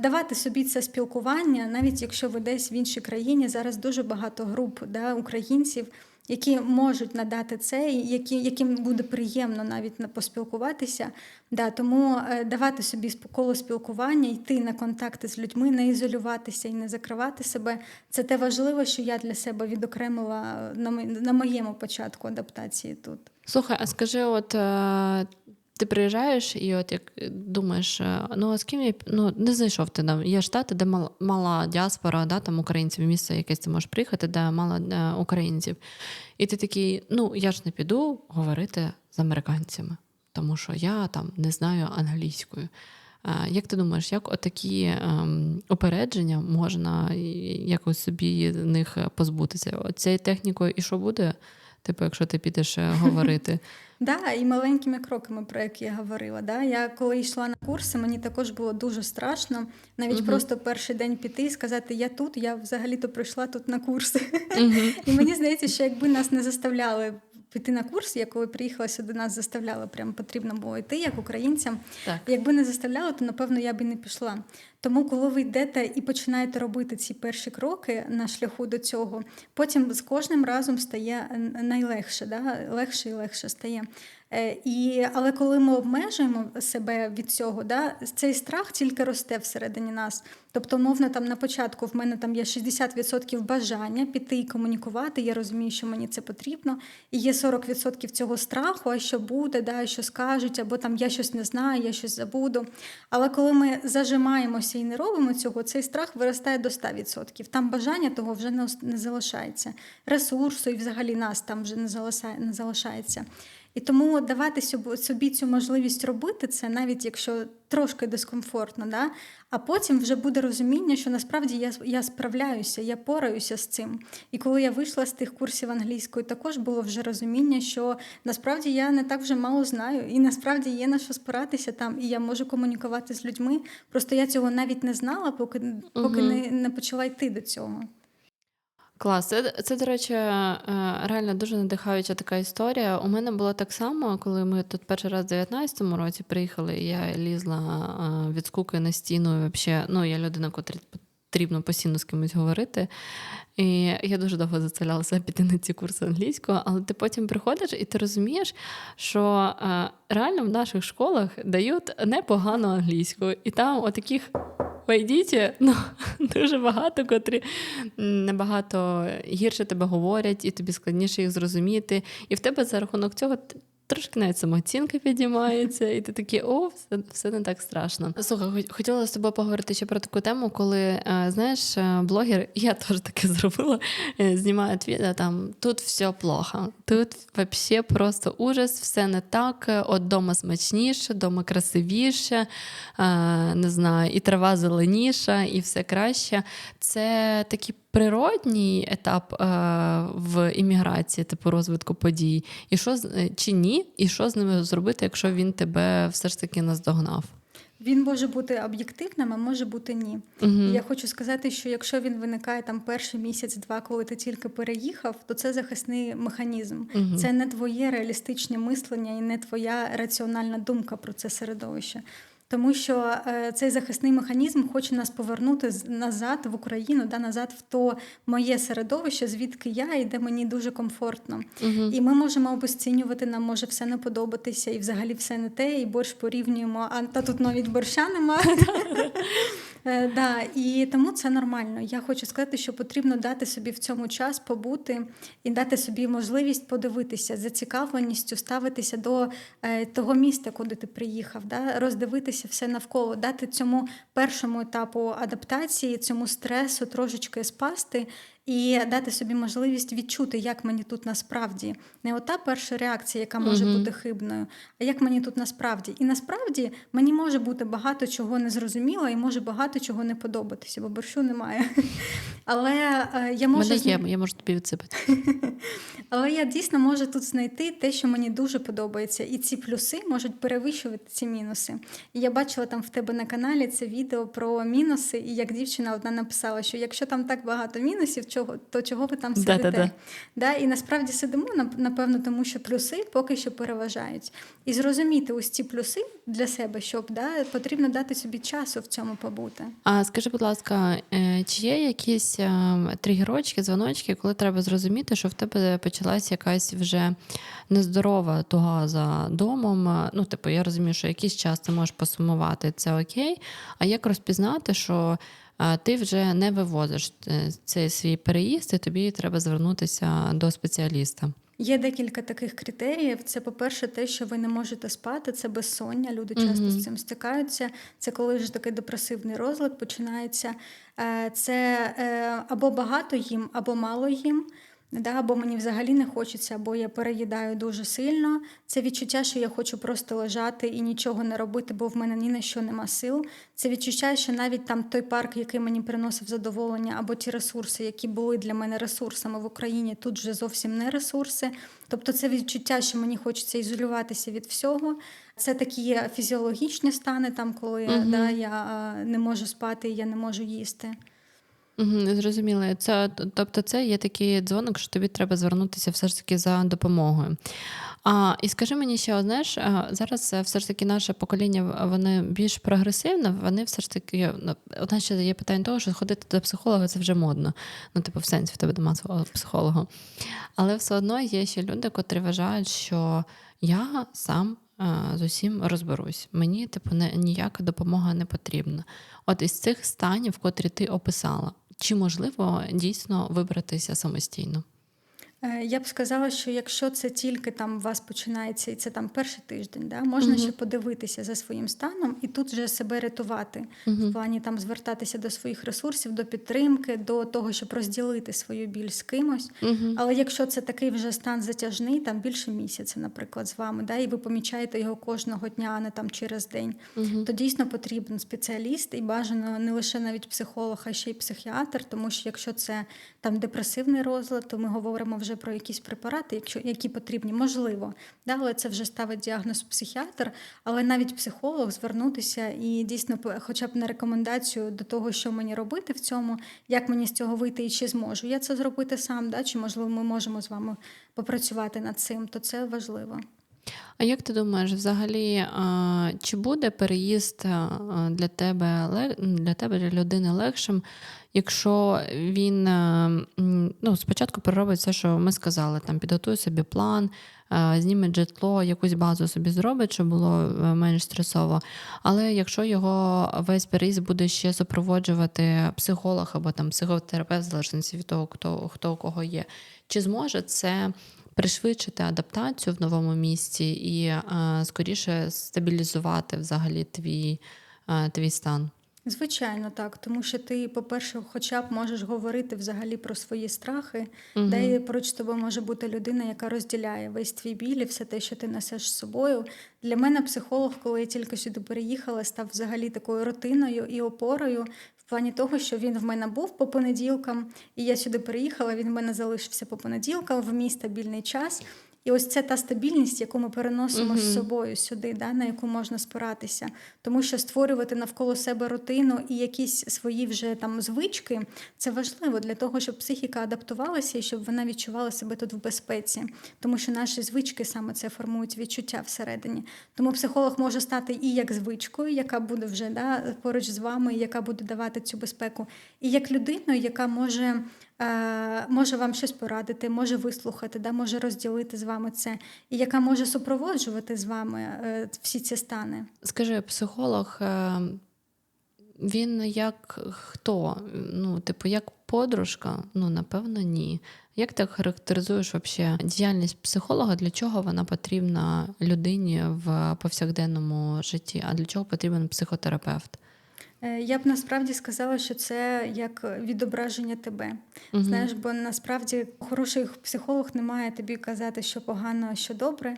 B: давати собі це спілкування, навіть якщо ви десь в іншій країні, зараз дуже багато груп, да, українців, які можуть надати це, і яким буде приємно навіть поспілкуватися. Да, тому давати собі коло спілкування, йти на контакти з людьми, не ізолюватися і не закривати себе. Це те важливе, що я для себе відокремила на моєму початку адаптації тут.
A: Слухай, а скажи, от ти приїжджаєш і от як думаєш, ну а з ким я не знайшов ти там. Є штати, де мала діаспора, да, там українців, місце якесь ти можеш приїхати, де мало українців. І ти такий, ну я ж не піду говорити з американцями, тому що я там не знаю англійською. Як ти думаєш, як отакі упередження можна якось собі них позбутися? Цією технікою і що буде? Типу, якщо ти підеш говорити.
B: Да, і маленькими кроками, про які я говорила. Да? Я коли йшла на курси, мені також було дуже страшно навіть просто перший день піти і сказати, я тут, я взагалі-то прийшла тут на курси. І мені здається, що якби нас не заставляли піти на курс, я коли приїхала сюди, нас заставляли, прям потрібно було йти, як українцям.
A: Так.
B: Якби не заставляли, то, напевно, я б і не пішла. Тому, коли ви йдете і починаєте робити ці перші кроки на шляху до цього, потім з кожним разом стає найлегше, да? Легше і легше стає. Але коли ми обмежуємо себе від цього, да, цей страх тільки росте всередині нас. Тобто, умовно, там на початку в мене там є 60% бажання піти і комунікувати, я розумію, що мені це потрібно, і є 40% цього страху, а що буде, да, що скажуть, або там я щось не знаю, я щось забуду. Але коли ми зажимаємося і не робимо цього, цей страх виростає до 100%. Там бажання того вже не залишається. Ресурсу і взагалі нас там вже не залишається. І тому давати собі цю можливість робити це, навіть якщо трошки дискомфортно, да? А потім вже буде розуміння, що насправді я справляюся, я пораюся з цим. І коли я вийшла з тих курсів англійської, також було вже розуміння, що насправді я не так вже мало знаю, і насправді є на що спиратися там, і я можу комунікувати з людьми. Просто я цього навіть не знала, поки не почала йти до цього.
A: Клас. Це, до речі, реально дуже надихаюча така історія. У мене було так само, коли ми тут перший раз в 19-му році приїхали, і я лізла від скуки на стіну. І взагалі, я людина, котрій потрібно постійно з кимось говорити. І я дуже довго заставлялася піти на ці курси англійського, але ти потім приходиш і ти розумієш, що реально в наших школах дають непогану англійську. І там отаких вийдіть, дуже багато, котрі набагато гірше тебе говорять, і тобі складніше їх зрозуміти. І в тебе за рахунок цього трошки навіть самооцінка підіймається, і ти такий, все не так страшно. Слухай, хотіла з тобою поговорити ще про таку тему, коли, знаєш, блогер, я теж таке зробила, знімають відео, там, тут все плохо, тут взагалі просто ужас, все не так, от дома смачніше, дома красивіше, не знаю, і трава зеленіша, і все краще. Це такі природній етап в імміграції, типу розвитку подій, і що чи ні, і що з ними зробити, якщо він тебе все ж таки наздогнав?
B: Він може бути об'єктивним, а може бути ні. І я хочу сказати, що якщо він виникає там перший місяць-два, коли ти тільки переїхав, то це захисний механізм. Це не твоє реалістичне мислення і не твоя раціональна думка про це середовище. Тому що цей захисний механізм хоче нас повернути назад в Україну, назад в то моє середовище, звідки я і де мені дуже комфортно. І ми можемо обесцінювати, нам може все не подобатися, і взагалі все не те, і борщ порівнюємо, та тут навіть борща немає. І тому це нормально. Я хочу сказати, що потрібно дати собі в цьому час побути і дати собі можливість подивитися, з зацікавленістю ставитися до того міста, куди ти приїхав, роздивитися все навколо, дати цьому першому етапу адаптації, цьому стресу трошечки спасти і дати собі можливість відчути, як мені тут насправді. Не ота перша реакція, яка може бути хибною, а як мені тут насправді. І насправді мені може бути багато чого незрозуміло і може багато чого не подобатися, бо борщу немає. Але я можу...
A: Я можу тобі відсипати.
B: Але я дійсно можу тут знайти те, що мені дуже подобається. І ці плюси можуть перевищувати ці мінуси. І я бачила там в тебе на каналі це відео про мінуси, і як дівчина одна написала, що якщо там так багато мінусів, то чого ви там сидите? І насправді сидимо, напевно, тому що плюси поки що переважають. І зрозуміти ось ці плюси для себе, щоб потрібно дати собі часу в цьому побути.
A: А скажи, будь ласка, чи є якісь тригерочки, дзвоночки, коли треба зрозуміти, що в тебе почалась якась вже нездорова туга за домом? Я розумію, що якийсь час ти можеш посумувати, це окей. А як розпізнати, що ти вже не вивозиш цей свій переїзд, і тобі треба звернутися до спеціаліста?
B: Є декілька таких критеріїв. Це, по-перше, те, що ви не можете спати, це безсоння, люди часто з цим стикаються. Це коли вже такий депресивний розлад починається. Це або багато їм, або мало їм. Або мені взагалі не хочеться, або я переїдаю дуже сильно. Це відчуття, що я хочу просто лежати і нічого не робити, бо в мене ні на що нема сил. Це відчуття, що навіть там той парк, який мені приносив задоволення, або ті ресурси, які були для мене ресурсами в Україні, тут вже зовсім не ресурси. Тобто це відчуття, що мені хочеться ізолюватися від всього. Це такі фізіологічні стани, там, коли я не можу спати і я не можу їсти.
A: Зрозуміло. Тобто це є такий дзвоник, що тобі треба звернутися все ж таки за допомогою. І скажи мені ще, знаєш, зараз все ж таки наше покоління, вони більш прогресивне, вони все ж таки, у нас ще є питання того, що ходити до психолога це вже модно. В сенсі в тебе дома свого психолога. Але все одно є ще люди, котрі вважають, що я сам з усім розберусь. Мені ніяка допомога не потрібна. От із цих станів, котрі ти описала, чи можливо дійсно вибратися самостійно?
B: Я б сказала, що якщо це тільки там у вас починається, і це там перший тиждень, можна ще подивитися за своїм станом і тут вже себе рятувати. В плані там звертатися до своїх ресурсів, до підтримки, до того, щоб розділити свою біль з кимось. Але якщо це такий вже стан затяжний, там більше місяця, наприклад, з вами, і ви помічаєте його кожного дня, а не там через день, то дійсно потрібен спеціаліст і бажано не лише навіть психолог, а ще й психіатр, тому що якщо це там депресивний розлад, то ми говоримо вже про якісь препарати, які потрібні, можливо, але це вже ставить діагноз психіатр, але навіть психолог звернутися і дійсно хоча б на рекомендацію до того, що мені робити в цьому, як мені з цього вийти і чи зможу я це зробити сам, чи, можливо, ми можемо з вами попрацювати над цим, то це важливо.
A: А як ти думаєш, взагалі, чи буде переїзд для тебе, для людини легшим, якщо він спочатку переробить все, що ми сказали, там підготує собі план, зніме житло, якусь базу собі зробить, щоб було менш стресово. Але якщо його весь переїзд буде ще супроводжувати психолог або там психотерапевт, в залежності від того, хто у кого є, чи зможе це пришвидшити адаптацію в новому місці і скоріше стабілізувати взагалі твій стан?
B: Звичайно, так. Тому що ти, по-перше, хоча б можеш говорити взагалі про свої страхи, і поруч з тобою може бути людина, яка розділяє весь твій біль і все те, що ти несеш з собою. Для мене психолог, коли я тільки сюди переїхала, став взагалі такою рутиною і опорою в плані того, що він в мене був по понеділкам, і я сюди переїхала, він в мене залишився по понеділкам, в мій стабільний час. І ось це та стабільність, яку ми переносимо з собою сюди, да, на яку можна спиратися. Тому що створювати навколо себе рутину і якісь свої вже там звички, це важливо для того, щоб психіка адаптувалася і щоб вона відчувала себе тут в безпеці. Тому що наші звички саме це формують відчуття всередині. Тому психолог може стати і як звичкою, яка буде вже поруч з вами, яка буде давати цю безпеку, і як людиною, яка може вам щось порадити, може вислухати, може розділити з вами це, і яка може супроводжувати з вами всі ці стани.
A: Скажи, психолог, він як хто? Як подружка? Напевно, ні. Як ти характеризуєш вообще діяльність психолога? Для чого вона потрібна людині в повсякденному житті? А для чого потрібен психотерапевт?
B: Я б насправді сказала, що це як відображення тебе. Знаєш, бо насправді хороший психолог не має тобі казати, що погано, а що добре.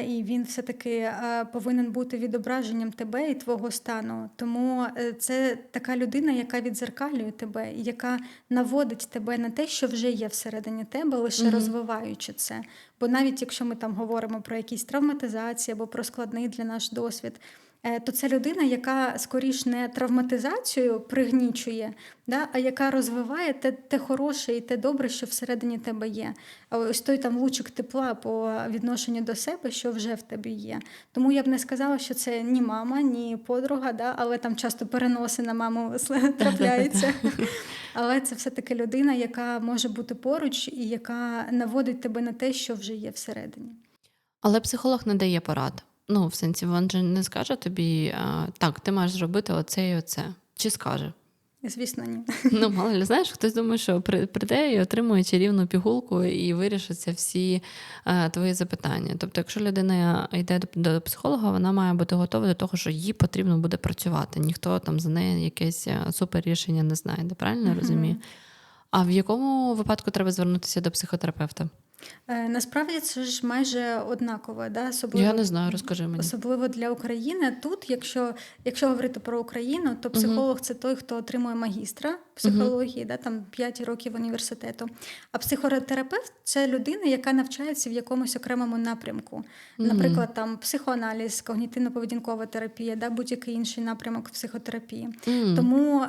B: І він все-таки повинен бути відображенням тебе і твого стану. Тому це така людина, яка віддзеркалює тебе, і яка наводить тебе на те, що вже є всередині тебе, лише розвиваючи це. Бо навіть якщо ми там говоримо про якісь травматизації або про складний для нас досвід, то це людина, яка скоріш не травматизацію пригнічує, а яка розвиває те хороше і те добре, що всередині тебе є. А ось той там лучик тепла по відношенню до себе, що вже в тебе є. Тому я б не сказала, що це ні мама, ні подруга, але там часто переноси на маму трапляються. Але це все-таки людина, яка може бути поруч і яка наводить тебе на те, що вже є всередині.
A: Але психолог не дає порад. В сенсі, він же не скаже тобі, так, ти маєш зробити оце і оце. Чи скаже?
B: Звісно, ні.
A: Мало ли, знаєш, хтось думає, що прийде і отримує чарівну пігулку і вирішаться всі твої запитання. Тобто, якщо людина йде до психолога, вона має бути готова до того, що їй потрібно буде працювати. Ніхто там за неї якесь супер рішення не знайде. Правильно я розумію? А в якому випадку треба звернутися до психотерапевта?
B: Насправді це ж майже однаково, особливо,
A: я не знаю, розкажи мені.
B: Особливо для України. Тут, якщо говорити про Україну, то психолог – це той, хто отримує магістра психології, там 5 років університету. А психотерапевт – це людина, яка навчається в якомусь окремому напрямку. Наприклад, там психоаналіз, когнітивно-поведінкова терапія, будь-який інший напрямок психотерапії. Тому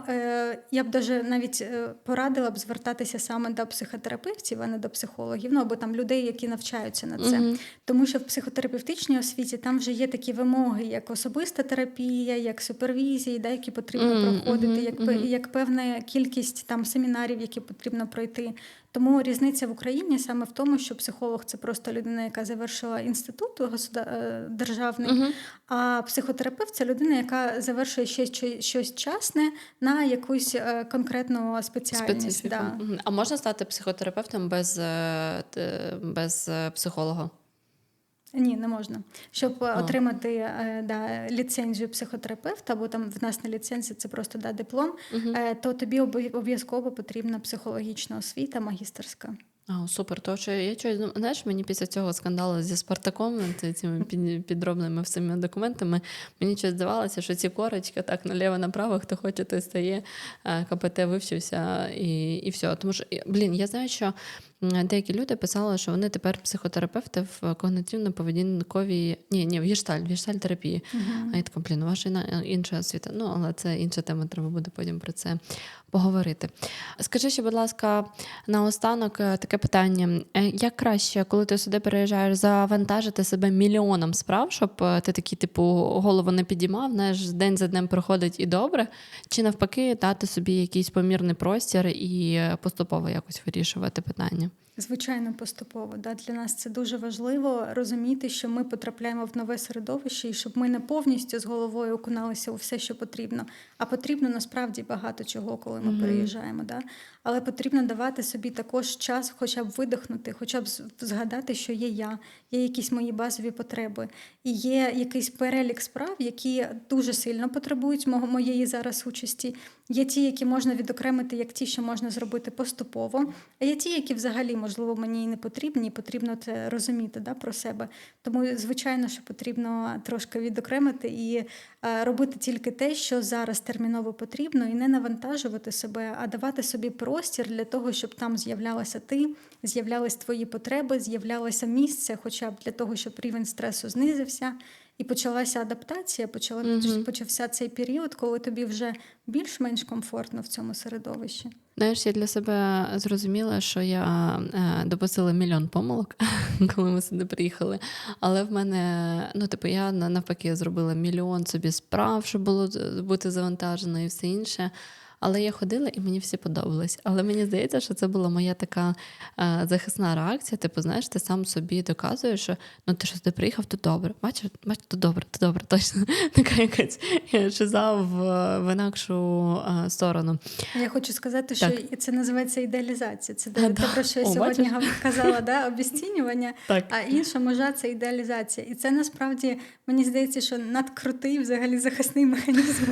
B: я б навіть порадила б звертатися саме до психотерапевтів, а не до психологів, або там людей, які навчаються на це. Тому що в психотерапевтичній освіті там вже є такі вимоги, як особиста терапія, як супервізії, які потрібно проходити, як певна кількість там семінарів, які потрібно пройти. Тому різниця в Україні саме в тому, що психолог – це просто людина, яка завершила інститут державний, а психотерапевт – це людина, яка завершує щось часне на якусь конкретну спеціальність.
A: А можна стати психотерапевтом без психолога?
B: Ні, не можна. Щоб отримати ліцензію психотерапевта, або там в нас на ліцензії це просто диплом, то тобі обов'язково потрібна психологічна освіта, магістерська.
A: Супер. Тому що я чогось, знаєш, мені після цього скандалу зі Спартаком, цими підробними всіми документами, мені щось здавалося, що ці корочки так наліво-направо, хто хоче, той стає, КПТ вивчився і все. Тому що, я знаю, що деякі люди писали, що вони тепер психотерапевти в когнітивно-поведінковій, в гештальт-терапії. А я така, ваша інша освіта. Але це інша тема, треба буде потім про це поговорити. Скажи ще, будь ласка, наостанок таке питання. Як краще, коли ти сюди переїжджаєш, завантажити себе мільйоном справ, щоб ти такий, голову не підіймав, знаєш, день за днем проходить і добре, чи навпаки дати собі якийсь помірний простір і поступово якось вирішувати питання?
B: Звичайно, поступово. Для нас це дуже важливо розуміти, що ми потрапляємо в нове середовище і щоб ми не повністю з головою окуналися у все, що потрібно. А потрібно насправді багато чого, коли ми переїжджаємо. Але потрібно давати собі також час хоча б видихнути, хоча б згадати, що є я, є якісь мої базові потреби. І є якийсь перелік справ, які дуже сильно потребують моєї зараз участі. Є ті, які можна відокремити, як ті, що можна зробити поступово, а є ті, які взагалі взагалі, можливо, мені і не потрібні, і потрібно це розуміти, да, про себе. Тому, звичайно, що потрібно трошки відокремити і робити тільки те, що зараз терміново потрібно, і не навантажувати себе, а давати собі простір для того, щоб там з'являлася ти, з'являлись твої потреби, з'являлося місце, хоча б для того, щоб рівень стресу знизився, і почалася адаптація, почався цей період, коли тобі вже більш-менш комфортно в цьому середовищі.
A: Знаєш, я для себе зрозуміла, що я допустила мільйон помилок, коли ми сюди приїхали. Але в мене, я навпаки зробила мільйон собі справ, щоб було бути завантажено і все інше. Але я ходила, і мені всі подобались. Але мені здається, що це була моя така захисна реакція. Типу, знаєш, ти сам собі доказуєш, що ти що сюди приїхав, то добре. Бачиш, то добре, точно. Така якась шиза в інакшу сторону.
B: Я хочу сказати, що це називається ідеалізація. Це те, про що я сьогодні казала, да? Обесцінювання, а інша межа – це ідеалізація. І це насправді, мені здається, що надкрутий взагалі захисний механізм.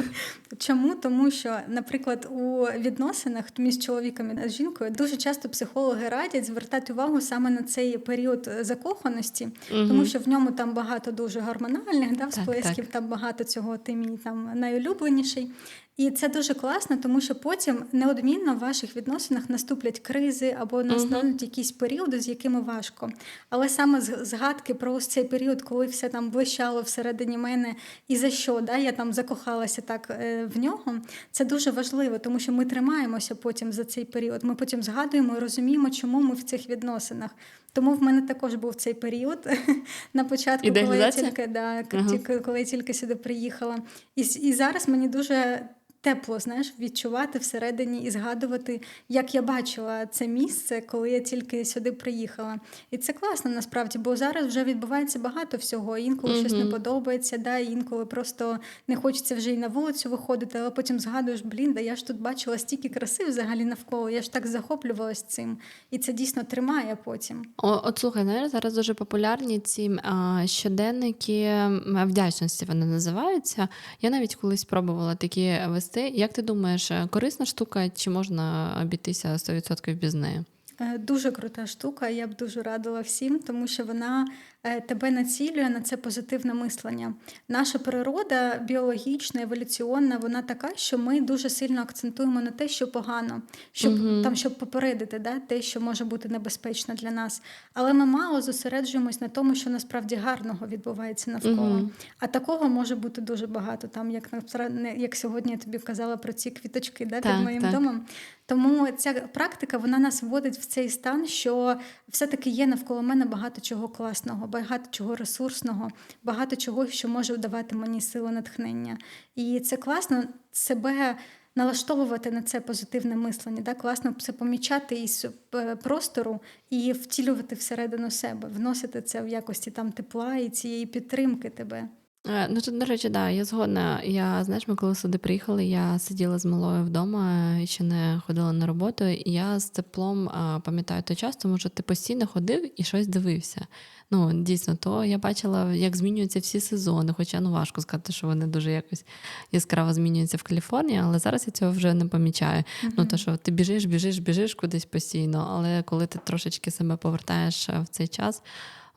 B: Чому? Тому що, наприклад, у відносинах між чоловіком і жінкою дуже часто психологи радять звертати увагу саме на цей період закоханості, тому що в ньому там багато дуже гормональних всплесків, там багато цього, ти мій там найулюбленіший. І це дуже класно, тому що потім неодмінно в ваших відносинах наступлять кризи або настануть якісь періоди, з якими важко. Але саме згадки про ось цей період, коли все там блищало всередині мене і за що, я там закохалася так в нього, це дуже важливо, тому що ми тримаємося потім за цей період. Ми потім згадуємо і розуміємо, чому ми в цих відносинах. Тому в мене також був цей період на початку, коли я тільки сюди приїхала. І зараз мені дуже тепло, знаєш, відчувати всередині і згадувати, як я бачила це місце, коли я тільки сюди приїхала. І це класно, насправді, бо зараз вже відбувається багато всього. Інколи щось не подобається, інколи просто не хочеться вже і на вулицю виходити, але потім згадуєш, я ж тут бачила стільки краси взагалі навколо, я ж так захоплювалась цим. І це дійсно тримає потім.
A: От слухай, знаєш, зараз дуже популярні ці щоденники вдячності, вони називаються. Я навіть колись пробувала такі вести. Як ти думаєш, корисна штука, чи можна обійтися 100% без неї?
B: Дуже крута штука, я б дуже радила всім, тому що вона тебе націлює на це позитивне мислення. Наша природа біологічна, еволюційна, вона така, що ми дуже сильно акцентуємо на те, що погано, щоб попередити те, що може бути небезпечно для нас. Але ми мало зосереджуємось на тому, що насправді гарного відбувається навколо. А такого може бути дуже багато. Там, як сьогодні я тобі казала про ці квіточки під моїм домом. Тому ця практика, вона нас вводить в цей стан, що все-таки є навколо мене багато чого класного, багато чого ресурсного, багато чого, що може давати мені силу натхнення. І це класно себе налаштовувати на це позитивне мислення, класно це помічати із простору і втілювати всередину себе, вносити це в якості там тепла і цієї підтримки тебе.
A: Тут, до речі, я згодна. Ми коли сюди приїхали, я сиділа з малою вдома, ще не ходила на роботу, і я з теплом пам'ятаю той час, тому що ти постійно ходив і щось дивився. Дійсно, то я бачила, як змінюються всі сезони, хоча важко сказати, що вони дуже якось яскраво змінюються в Каліфорнії, але зараз я цього вже не помічаю. То, що ти біжиш кудись постійно, але коли ти трошечки себе повертаєш в цей час,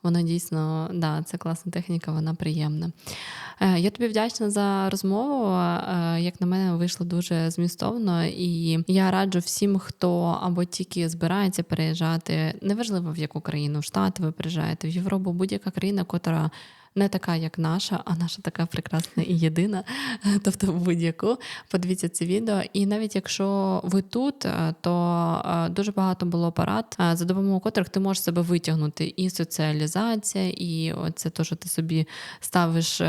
A: воно дійсно, це класна техніка, вона приємна. Я тобі вдячна за розмову. Як на мене, вийшло дуже змістовно. І я раджу всім, хто або тільки збирається переїжджати, неважливо в яку країну, в Штати ви приїжджаєте, в Європу, будь-яка країна, котра не така, як наша, а наша така прекрасна і єдина, тобто будь-яку. Подивіться це відео. І навіть якщо ви тут, то дуже багато було порад, за допомогою котрих ти можеш себе витягнути. І соціалізація, і це те, що ти собі ставиш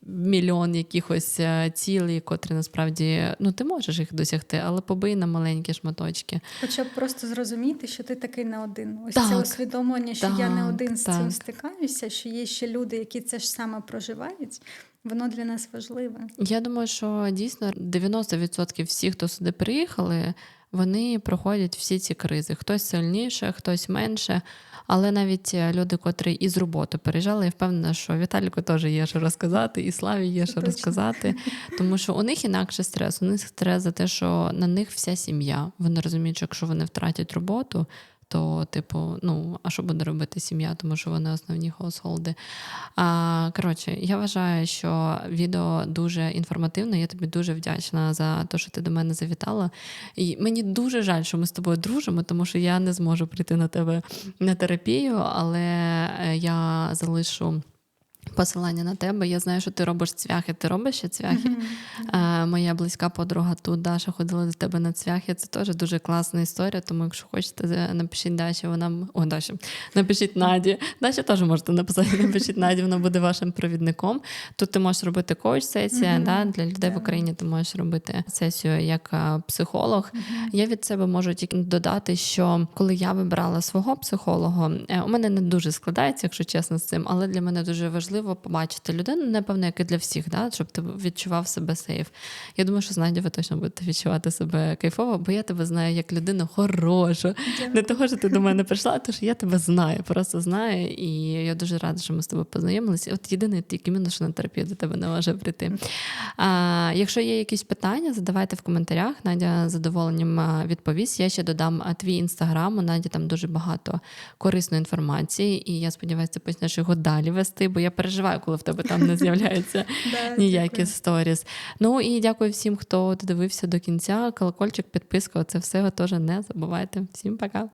A: мільйон якихось цілей, котрі насправді, ти можеш їх досягти, але побий на маленькі шматочки.
B: Хоча б просто зрозуміти, що ти такий не один. Ось це усвідомлення, що я не один з цим стикаюся, що є ще люди, які це ж саме проживають, воно для нас важливе.
A: Я думаю, що дійсно 90% всіх, хто сюди приїхали, вони проходять всі ці кризи. Хтось сильніше, хтось менше. Але навіть люди, котрі із роботи переїжджали, я впевнена, що Віталіку теж є що розказати, і Славі є що розказати. Тому що у них інакше стрес. У них стрес за те, що на них вся сім'я. Вони розуміють, що якщо вони втратять роботу, то, типу, ну, а що буде робити сім'я, тому що вони основні хоусхолди. Коротше, я вважаю, що відео дуже інформативне. Я тобі дуже вдячна за те, що ти до мене завітала. І мені дуже жаль, що ми з тобою дружимо, тому що я не зможу прийти на тебе на терапію, але я залишу посилання на тебе. Я знаю, що ти робиш цвяхи. Ти робиш ще цвяхи? Моя близька подруга тут, Даша, ходила до тебе на цвяхи. Це теж дуже класна історія, тому якщо хочете, напишіть Даші, Даша, напишіть Наді. Даші теж можете написати, напишіть Наді, вона буде вашим провідником. Тут ти можеш робити коуч-сесію, для людей в Україні ти можеш робити сесію як психолог. Я від себе можу тільки додати, що коли я вибирала свого психолога, у мене не дуже складається, якщо чесно, з цим, але для мене дуже важливо побачити людину, напевно, як і для всіх, щоб ти відчував себе сейф. Я думаю, що з Надю ви точно будете відчувати себе кайфово, бо я тебе знаю як людину хорошу. Не того, що ти до мене прийшла, а тому що я тебе знаю, просто знаю, і я дуже рада, що ми з тобою познайомилися. От єдине, тільки мінус, що на терапію до тебе не може прийти. Якщо є якісь питання, задавайте в коментарях, Надя з задоволенням відповість. Я ще додам твій інстаграм, у Наді там дуже багато корисної інформації, і я сподіваюся, ти почнеш його далі вести, бо я переживаю, коли в тебе там не з'являються ніякі сторіс. Ну і дякую всім, хто додивився до кінця. Колокольчик, підписка, це все ви теж не забувайте. Всім пока!